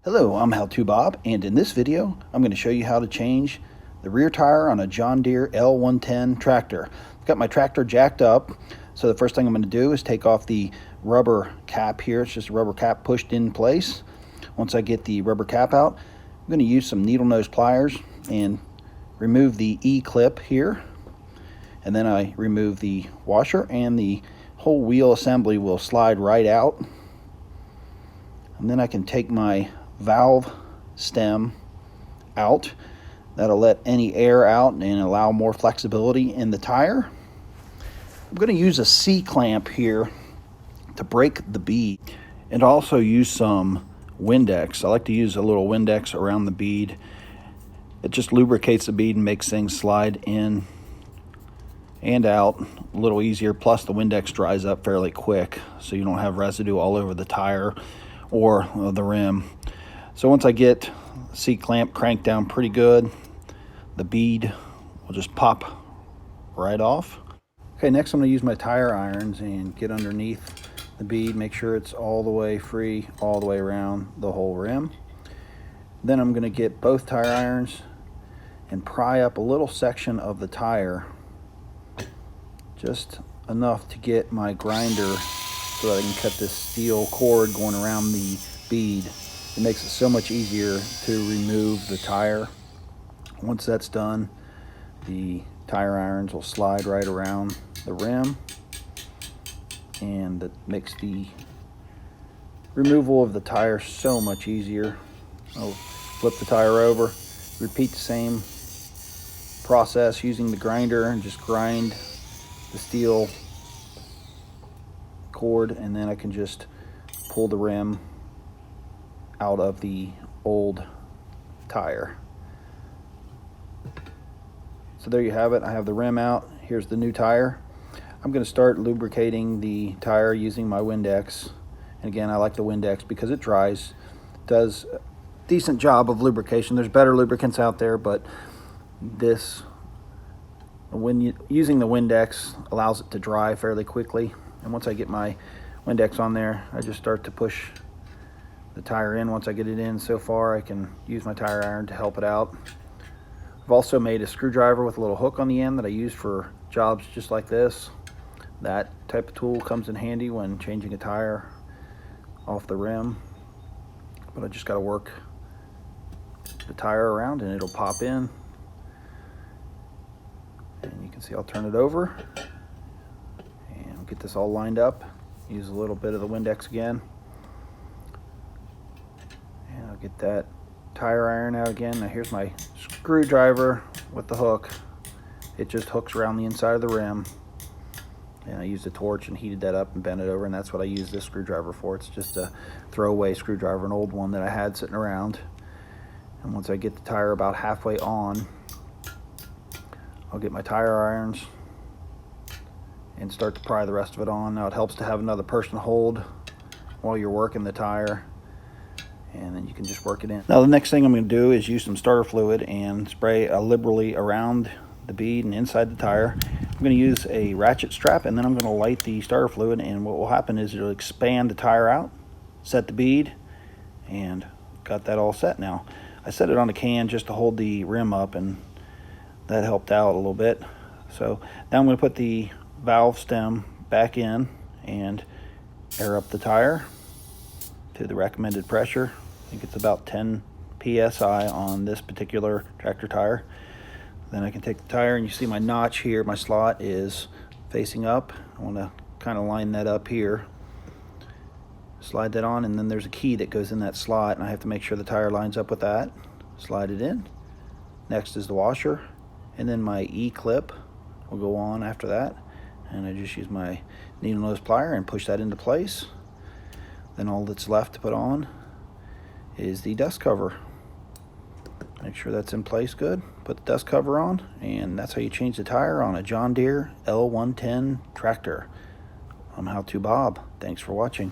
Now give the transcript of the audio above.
Hello, I'm How To Bob, and in this video I'm going to show you how to change the rear tire on a John Deere L110 tractor. I've got my tractor jacked up, so the first thing I'm going to do is take off the rubber cap here. It's just a rubber cap pushed in place. Once I get the rubber cap out, I'm going to use some needle nose pliers and remove the E-clip here, and then I remove the washer, and the whole wheel assembly will slide right out. And then I can take my valve stem out. That'll let any air out and allow more flexibility in the tire. I'm going to use a C-clamp here to break the bead, and also use some Windex. I like to use a little Windex around the bead. It just lubricates the bead and makes things slide in and out a little easier. Plus the Windex dries up fairly quick, so you don't have residue all over the tire or the rim. So once I get the C-clamp cranked down pretty good, the bead will just pop right off. Okay, next I'm going to use my tire irons and get underneath the bead, make sure it's all the way free, all the way around the whole rim. Then I'm going to get both tire irons and pry up a little section of the tire, just enough to get my grinder so that I can cut this steel cord going around the bead. It makes it so much easier to remove the tire. Once that's done, the tire irons will slide right around the rim, and that makes the removal of the tire so much easier. I'll flip the tire over, repeat the same process using the grinder, and just grind the steel cord, and then I can just pull the rim out of the old tire. So there you have it. I have the rim out. Here's the new tire. I'm going to start lubricating the tire using my Windex. And again, I like the Windex because it dries. It does a decent job of lubrication. There's better lubricants out there, but this, when using the Windex, allows it to dry fairly quickly. And once I get my Windex on there, I just start to push the tire in. Once I get it in so far, I can use my tire iron to help it out. I've also made a screwdriver with a little hook on the end that I use for jobs just like this. That type of tool comes in handy when changing a tire off the rim. But I just got to work the tire around and it'll pop in. And you can see I'll turn it over and get this all lined up. Use a little bit of the Windex again. And I'll get that tire iron out again. Now here's my screwdriver with the hook. It just hooks around the inside of the rim. And I used a torch and heated that up and bent it over, and that's what I use this screwdriver for. It's just a throwaway screwdriver, an old one that I had sitting around. And once I get the tire about halfway on, I'll get my tire irons and start to pry the rest of it on. Now it helps to have another person hold while you're working the tire, and then you can just work it in. Now the next thing I'm going to do is use some starter fluid and spray liberally around the bead and inside the tire. I'm going to use a ratchet strap, and then I'm going to light the starter fluid, and what will happen is it'll expand the tire out, set the bead, and got that all set. Now I set it on a can just to hold the rim up, and that helped out a little bit. So now I'm going to put the valve stem back in and air up the tire to the recommended pressure. I think it's about 10 psi on this particular tractor tire. Then I can take the tire, and you see my notch here, my slot is facing up. I want to kind of line that up here. Slide that on, and then there's a key that goes in that slot, and I have to make sure the tire lines up with that. Slide it in. Next is the washer, and then my E-clip will go on after that. And I just use my needle nose plier and push that into place. Then all that's left to put on is the dust cover. Make sure that's in place good. Put the dust cover on, and that's how you change the tire on a John Deere L110 tractor. I'm How To Bob. Thanks for watching.